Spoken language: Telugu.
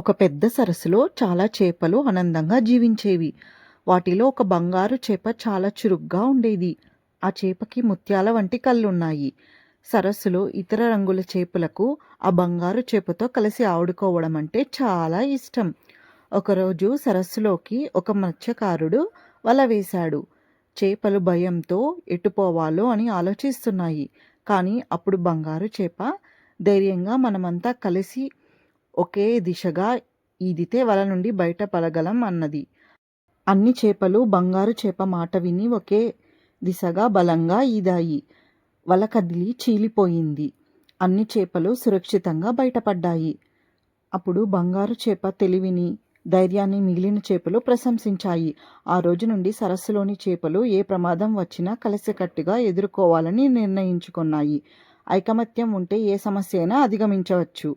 ఒక పెద్ద సరస్సులో చాలా చేపలు ఆనందంగా జీవించేవి. వాటిలో ఒక బంగారు చేప చాలా చురుగ్గా ఉండేది. ఆ చేపకి ముత్యాల వంటి కళ్ళున్నాయి. సరస్సులో ఇతర రంగుల చేపలకు ఆ బంగారు చేపతో కలిసి ఆడుకోవడం అంటే చాలా ఇష్టం. ఒకరోజు సరస్సులోకి ఒక మత్స్యకారుడు వల వేశాడు. చేపలు భయంతో ఎటుపోవాలో అని ఆలోచిస్తున్నాయి. కానీ అప్పుడు బంగారు చేప ధైర్యంగా మనమంతా కలిసి ఒకే దిశగా ఈదితే వల నుండి బయటపడగలం అన్నది. అన్ని చేపలు బంగారు చేప మాట విని ఒకే దిశగా బలంగా ఈదాయి. వల కదిలి చీలిపోయింది. అన్ని చేపలు సురక్షితంగా బయటపడ్డాయి. అప్పుడు బంగారు చేప తెలివిని, ధైర్యాన్ని మిగిలిన చేపలు ప్రశంసించాయి. ఆ రోజు నుండి సరస్సులోని చేపలు ఏ ప్రమాదం వచ్చినా కలిసికట్టుగా ఎదుర్కోవాలని నిర్ణయించుకున్నాయి. ఐకమత్యం ఉంటే ఏ సమస్య అయినా అధిగమించవచ్చు.